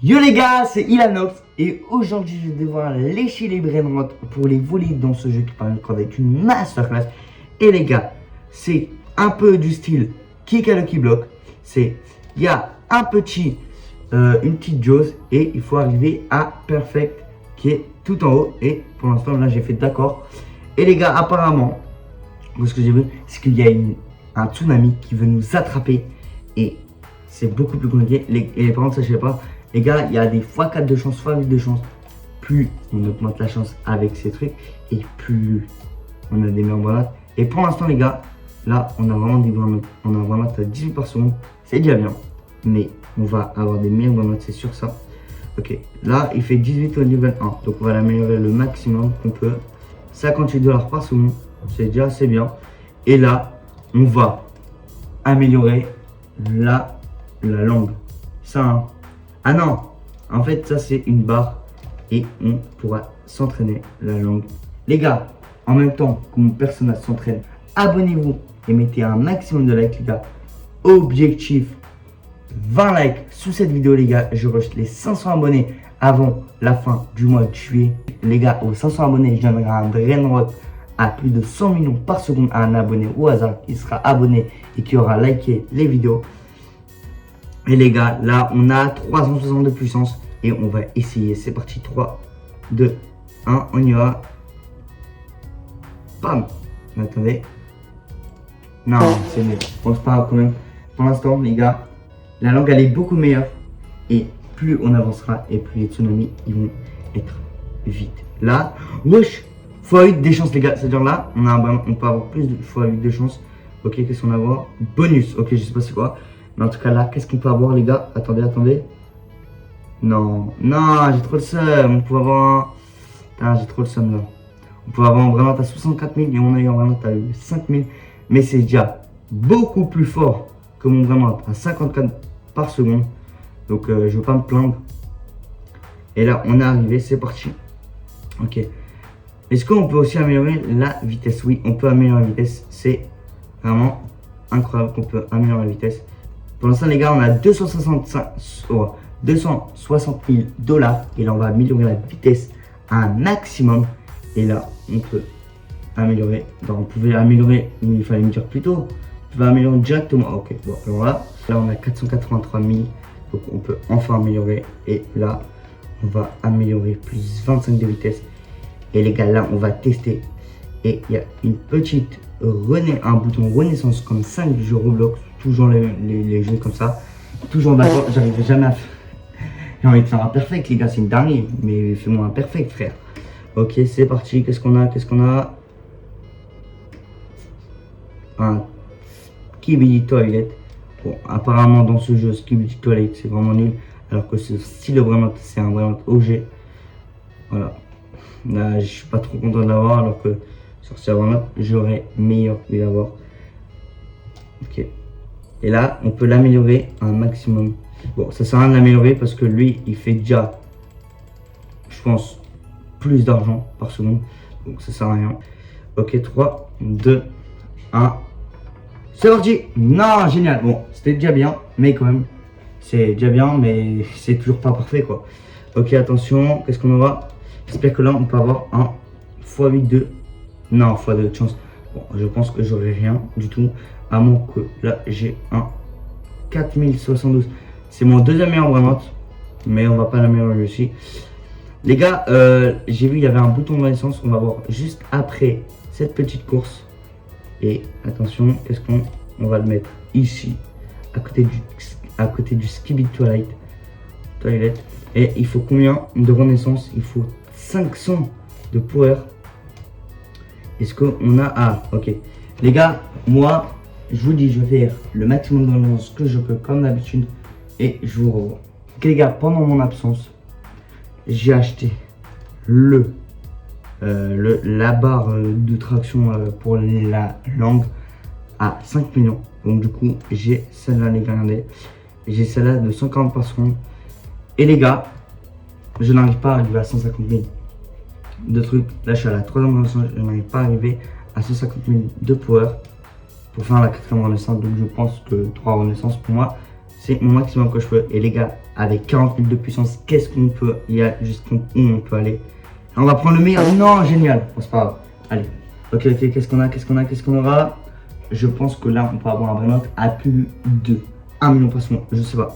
Yo les gars, c'est Ilanox et aujourd'hui je vais devoir lécher les brainrots pour les voler dans ce jeu qui paraît encore d'être une masterclass. Et les gars, c'est un peu du style Kick à Lucky Block. Il y a un petit, une petite Jaws et il faut arriver à Perfect qui est tout en haut. Et pour l'instant là j'ai fait d'accord. Et les gars, apparemment, ce que j'ai vu, c'est qu'il y a un tsunami qui veut nous attraper et c'est beaucoup plus compliqué. Et par contre, ça je sais pas. Les gars, il y a des x4 de chance, x8 de chance. Plus on augmente la chance avec ces trucs et plus on a des meilleures grenades. Et pour l'instant, les gars, là, on a vraiment des grenades. On a un grenade à 18 par seconde. C'est déjà bien. Mais on va avoir des meilleures grenades, c'est sûr ça. Ok, là, il fait 18 au niveau 1. Donc, on va l'améliorer le maximum qu'on peut. 58 $ par seconde. C'est déjà assez bien. Et là, on va améliorer la langue. Ça, hein. Ah non, en fait ça c'est une barre et on pourra s'entraîner la langue. Les gars, en même temps que mon personnage s'entraîne, abonnez-vous et mettez un maximum de likes les gars. Objectif 20 likes sous cette vidéo les gars. Je rush les 500 abonnés avant la fin du mois de juillet. Les gars, aux 500 abonnés, je donnerai un brainrot à plus de 100 millions par seconde à un abonné au hasard qui sera abonné et qui aura liké les vidéos. Et les gars, là, on a 360 de puissance et on va essayer. C'est parti, 3, 2, 1, on y va. Bam. Attendez. Non, c'est nul. Bon, c'est pas grave quand même. Pour l'instant, les gars, la langue, elle est beaucoup meilleure. Et plus on avancera et plus les tsunamis, ils vont être vite. Là, wesh, x8 des chances, les gars. C'est-à-dire là, on peut avoir plus de x8 de chances. Ok, qu'est-ce qu'on va avoir? Bonus. Ok, je sais pas c'est quoi. Mais en tout cas là, qu'est-ce qu'on peut avoir les gars? Attendez. Non, j'ai trop le seum. On peut avoir un... j'ai trop le seum là. On peut avoir un Brainrot à 64 000 et on a eu un Brainrot à 5 000. Mais c'est déjà beaucoup plus fort que mon Brainrot à 54 par seconde. Donc je veux pas me plaindre. Et là, on est arrivé, c'est parti. Ok. Est-ce qu'on peut aussi améliorer la vitesse? Oui, on peut améliorer la vitesse. C'est vraiment incroyable qu'on peut améliorer la vitesse. Pour l'instant, les gars, on a 260 000 $ et là, on va améliorer la vitesse à un maximum. Et là, on peut améliorer. Donc, on pouvait améliorer, mais il fallait me dire plus tôt. On peut améliorer directement. Ok, bon, alors là, on a 483 000. Donc, on peut enfin améliorer. Et là, on va améliorer plus 25 de vitesse. Et les gars, là, on va tester. Et il y a une petite un bouton renaissance comme 5 jeux Roblox. Toujours les jeux comme ça. Toujours d'accord, j'arriverai jamais à faire. J'ai envie de faire un perfect, les gars, c'est une dinguerie. Mais fais-moi un perfect, frère. Ok, c'est parti. Qu'est-ce qu'on a? Un Skibidi Toilet. Bon, apparemment, dans ce jeu, Skibidi Toilet, c'est vraiment nul. Alors que ce style vraiment, c'est un vraiment OG. Voilà. Là, je suis pas trop content de l'avoir. Alors que sur ce vraiment, j'aurais meilleur pu l'avoir. Ok. Et là, on peut l'améliorer un maximum. Bon, ça sert à rien de l'améliorer parce que lui, il fait déjà, je pense, plus d'argent par seconde. Donc, ça sert à rien. Ok, 3, 2, 1. C'est parti! Non, génial. Bon, c'était déjà bien, mais quand même, c'est déjà bien, mais c'est toujours pas parfait, quoi. Ok, attention, qu'est-ce qu'on aura? J'espère que là, on peut avoir un x8 de... Non, x2 de chance. Bon, je pense que j'aurai rien du tout. À moins que là j'ai un 4072. C'est mon deuxième meilleur Brainrot. Mais on va pas l'améliorer aussi. Les gars, j'ai vu il y avait un bouton de renaissance. On va voir juste après cette petite course. Et attention, qu'est-ce qu'on va le mettre ici. À côté du Skibidi Toilet. Et il faut combien de renaissance? Il faut 500 de power. Est-ce qu'on a... Ah, ok. Les gars, moi, je vous dis, je vais faire le maximum de renaissance que je peux, comme d'habitude. Et je vous revois. Ok, les gars, pendant mon absence, j'ai acheté la barre de traction pour la langue à 5 millions. Donc, du coup, j'ai celle-là, les gars, regardez. J'ai celle-là de 140 par seconde. Et les gars, je n'arrive pas à arriver à 150 000 de trucs. Là, je suis à la 3e renaissance. Je n'arrive pas à arriver à 150 000 de power pour faire la 4e renaissance. Donc, je pense que 3 renaissances pour moi, c'est mon maximum que je peux. Et les gars, avec 40 000 de puissance. Qu'est-ce qu'on peut, il y a jusqu'où on peut aller. On va prendre le meilleur. Non, génial. Bon, c'est pas grave. Allez. Ok, qu'est-ce qu'on aura? Je pense que là, on peut avoir un vrai note à plus de 1 million par seconde. Je sais pas.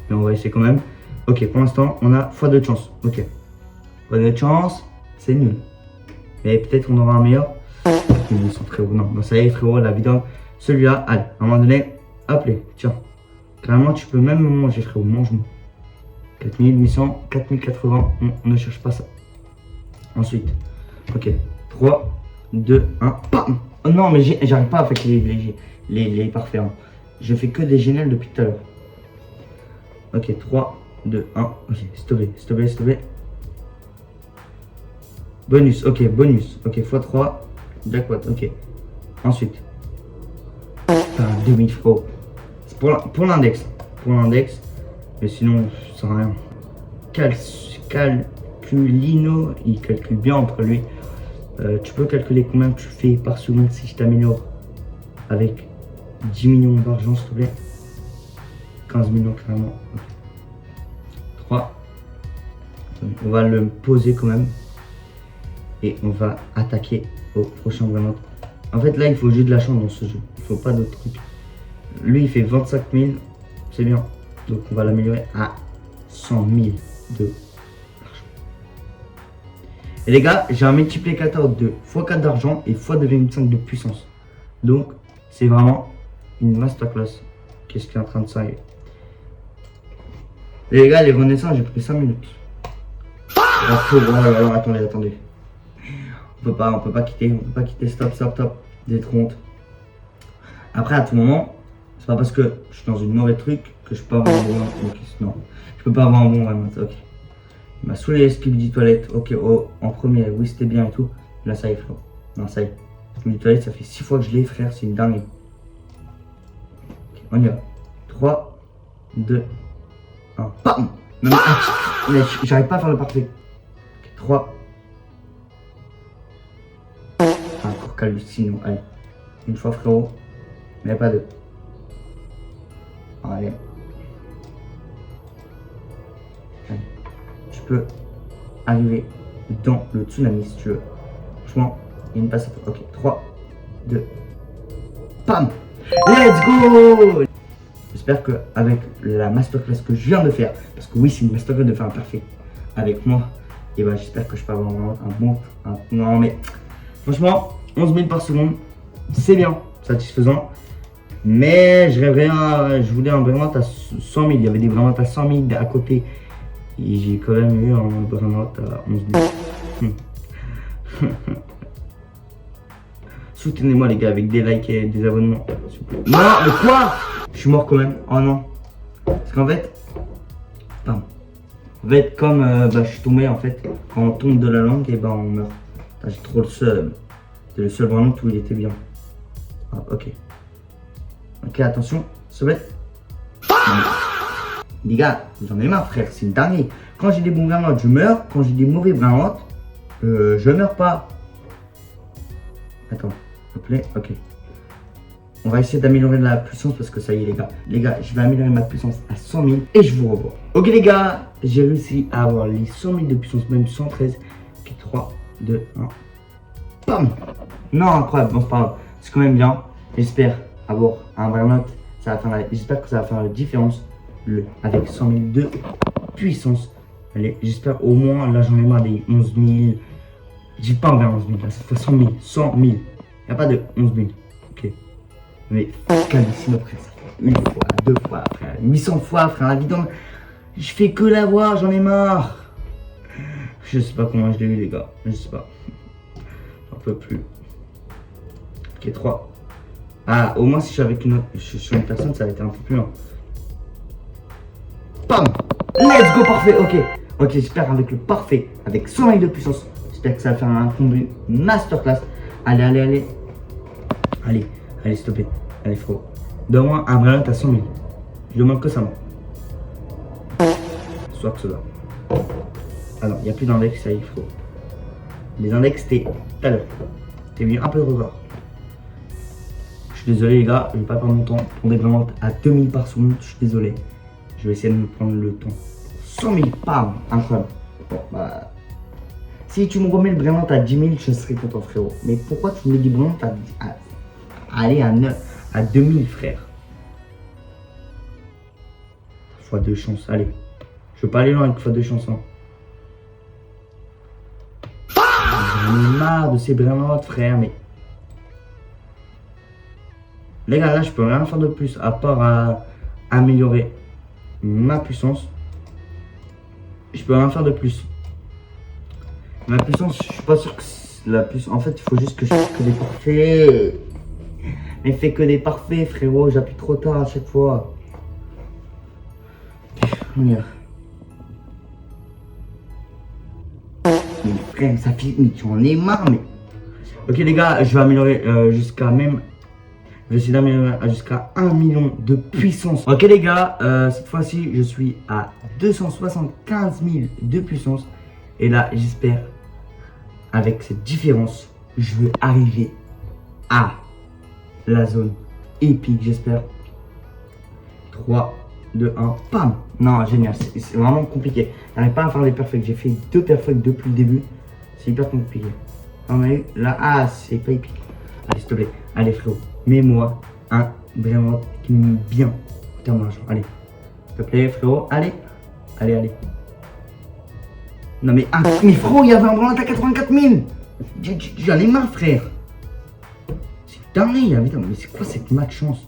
Mais on va essayer quand même. Ok, pour l'instant, on a x2 de chance. Ok. x2 de chance, c'est nul. Mais peut-être on aura un meilleur. Ils sont très hauts. Non, ça y est, frérot, la vidéo. Celui-là, allez, à un moment donné, hop, les, tiens. Carrément, tu peux même me manger, frérot. Mange-moi. 4800, 4080. On ne cherche pas ça. Ensuite, ok. 3, 2, 1. Bam! Oh non, mais j'arrive pas à faire les parfaits. Hein. Je fais que des géniales depuis tout à l'heure. Ok, 3, 2, 1. Ok, stoppé. Bonus, ok, bonus. Ok, x3. Jackpot, ok. Ensuite. Putain, 2000 frérot. C'est pour l'index. Mais sinon, ça sert à rien. Calculino, il calcule bien entre lui. Tu peux calculer combien tu fais par seconde si je t'améliore avec 10 millions d'argent, s'il te plaît. 15 millions, clairement. Okay. 3. On va le poser quand même. Et on va attaquer au prochain vraiment. En fait, là, il faut juste de la chance dans ce jeu. Il faut pas d'autres trucs. Lui, il fait 25 000. C'est bien. Donc, on va l'améliorer à 100 000 de l'argent. Et les gars, j'ai un multiplicateur de x4 d'argent et x2,5 de puissance. Donc, c'est vraiment une masterclass. Qu'est-ce qui est en train de s'arriver? Les gars, les renaissances, j'ai pris 5 minutes. Alors, attendez. On peut pas quitter, stop. Vous êtes honte. Après, à tout moment, c'est pas parce que je suis dans une mauvaise truc que je peux avoir un bon. Ok, non, je peux pas avoir un bon vraiment. Ok. Il m'a saoulé skip du toilette. Ok, oh, en premier, oui, c'était bien et tout. Là, ça y est, frère. Non, ça y est. Skip du toilette, ça fait 6 fois que je l'ai, frère, c'est une dinguerie. Ok, on y va. 3, 2, 1. Bam! J'arrive pas à faire le parfait. Ok, 3. Encore qu'hallucinant. Allez. Une fois, frérot. Mais pas deux. Allez. Tu peux arriver dans le tsunami si tu veux. Franchement, il y a une passe à toi. Ok, 3, 2. Pam! Let's go! J'espère qu'avec la masterclass que je viens de faire, parce que oui, c'est une masterclass de faire un parfait avec moi, et ben j'espère que je peux avoir un bon. Non, mais franchement, 11 000 par seconde, c'est bien, satisfaisant. Mais je voulais un Brainrot à 100 000. Il y avait des Brainrot à 100 000 à côté. Et j'ai quand même eu un Brainrot à 11 000. Soutenez-moi les gars avec des likes et des abonnements. Non, mais quoi? Je suis mort quand même. Oh non. Parce qu'en fait, pardon. En fait, comme je suis tombé en fait, quand on tombe de la langue, et ben on meurt. J'ai trop le seul. C'est le seul vraiment où il était bien. Ah, ok. Ok, attention, se met. Les gars, j'en ai marre, frère, c'est une dinguerie. Quand j'ai des bons Brainrot, je meurs. Quand j'ai des mauvais Brainrot, je meurs pas. Attends, s'il te plaît, ok. On va essayer d'améliorer la puissance parce que ça y est, les gars. Les gars, je vais améliorer ma puissance à 100 000 et je vous revois. Ok, les gars, j'ai réussi à avoir les 100 000 de puissance, même 113. Ok, 3, 2, 1. Bam! Non, incroyable, bon, c'est pas grave. C'est quand même bien. J'espère avoir un Brainrot. J'espère que ça va faire la différence avec 100 000 de puissance. Allez, j'espère au moins, là j'en ai marre des 11 000. J'ai pas envers 11 000, là, ça fait 100 000. 100 000. Il n'y a pas de 11 000. Ok. Mais calissimo, frère, ça fait une fois, deux fois, frère, 800 fois, frère, la vidéo. Je fais que la voir, j'en ai marre. Je sais pas comment je l'ai eu, les gars. Je sais pas. J'en peux plus. Ok, 3. Ah, au moins si je suis avec je suis sur une personne, ça va être un peu plus long. Pam! Let's go, parfait, ok. Ok, j'espère avec le parfait, avec 100 000 de puissance. J'espère que ça va faire un combo masterclass. Allez, s'il te plaît. Allez, frérot. Donne-moi un Brainrot à 100 000. Je demande que ça, moi. Soit que cela. Alors, il n'y a plus d'index, ça y est, frérot. Les index, c'était tout à l'heure. T'es venu un peu de revoir. Je suis désolé, les gars, je vais pas perdre mon temps pour des Brainrot à 2000 par seconde. Je suis désolé. Je Je vais essayer de me prendre le temps. 100 000, pam, incroyable. Bon, bah, si tu me remets le Brainrot à 10 000, je serai content, frérot. Mais pourquoi tu me dis Brainrot aller à 2 000, frère? x2 chance, allez. Je veux pas aller loin avec x2 chance. Hein. J'en ai marre de ces Brainrot, frère, mais... Les gars, là, je peux rien faire de plus à part améliorer ma puissance. Je peux rien faire de plus. Ma puissance, je suis pas sûr que la puissance... En fait, il faut juste que je fasse que des parfaits. Mais fais que des parfaits, frérot. J'appuie trop tard à chaque fois. Regarde. Mais frère, ça fait... Mais tu en es marre, mais... Ok, les gars, je vais améliorer jusqu'à même... Je vais essayer d'améliorer jusqu'à 1 million de puissance. Ok les gars, cette fois-ci, je suis à 275 000 de puissance. Et là, j'espère, avec cette différence, je veux arriver à la zone épique, j'espère. 3, 2, 1, pam. Non, génial, c'est vraiment compliqué. J'arrive pas à faire les perfects. J'ai fait 2 perfects depuis le début. C'est hyper compliqué. On a eu là, c'est pas épique. Allez, s'il te plaît. Allez frérot, mets-moi un Brainrot qui me bien. Putain, l'argent. Allez. S'il te plaît, frérot. Allez. Allez. Non mais, mais frérot, il y avait un Brainrot à 84 000. J'en ai marre, frère. C'est dingue, putain. Mais c'est quoi cette malchance?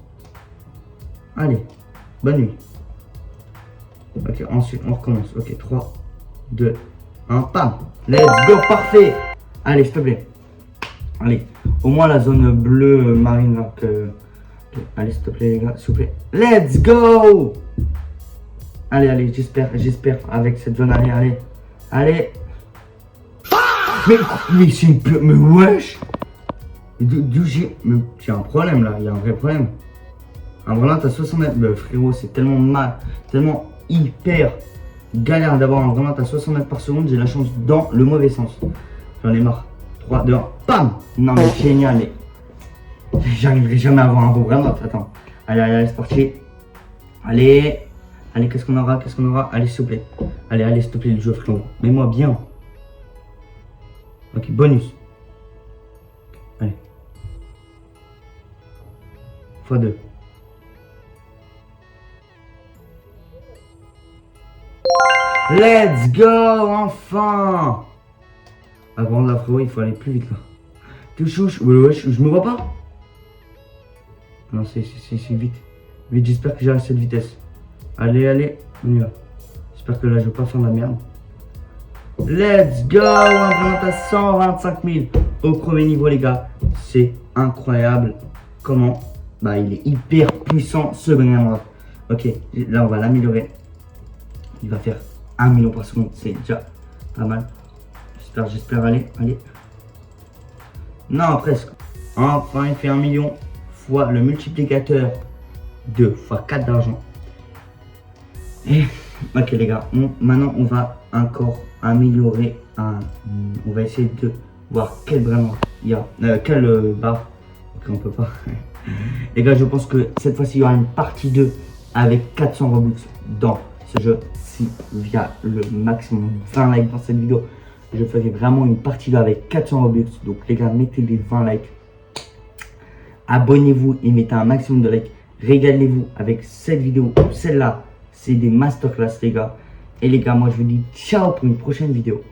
Allez. Bonne nuit. Ok, ensuite, on recommence. Ok, 3, 2, 1, pam. Let's go, parfait. Allez, s'il te plaît. Allez, au moins la zone bleue marine là allez s'il te plaît les gars, s'il vous plaît. Let's go. Allez, j'espère avec cette zone arrière, allez. Mais c'est une mais wesh. Mais j'ai un problème là, il y a un vrai problème. Un Brainrot à 60 mètres, bah, frérot, c'est tellement mal, tellement hyper galère d'avoir un Brainrot à 60 mètres par seconde, j'ai la chance dans le mauvais sens. J'en ai marre. 3, 2, 1, pam. Non mais génial, mais j'arriverai jamais à avoir un bon Brainrot. Attends, allez, c'est parti. Allez, qu'est-ce qu'on aura? Allez, s'il vous plaît. Allez, s'il te plaît, le jeu, frérot. Mets-moi bien. Ok, bonus. Allez. x2. Let's go, enfin. Avant là, frérot, il faut aller plus vite là. Tu chouches, ouais, je me vois pas. Non, c'est vite. Vite, j'espère que j'ai assez de vitesse. Allez, on y va. J'espère que là, je vais pas faire de la merde. Let's go, un Brainrot à 125 000 au premier niveau, les gars. C'est incroyable. Comment? Bah, il est hyper puissant, ce Brainrot. Ok, là, on va l'améliorer. Il va faire 1 million par seconde. C'est déjà pas mal. J'espère, allez. Non, presque. Enfin, il fait 1 million fois le multiplicateur de fois 4 d'argent. Et, ok les gars, maintenant on va encore améliorer on va essayer de voir quel Brainrot il y a. Quelle barre. Ok, on peut pas. Les gars, je pense que cette fois-ci, il y aura une partie 2 avec 400 Robux dans ce jeu. Si via le maximum 20 likes dans cette vidéo, je ferai vraiment une partie 2 avec 400 Robux. Donc les gars, mettez les 20 likes. Abonnez-vous et mettez un maximum de likes. Régalez-vous avec cette vidéo. Celle-là, c'est des masterclass les gars. Et les gars, moi je vous dis ciao pour une prochaine vidéo.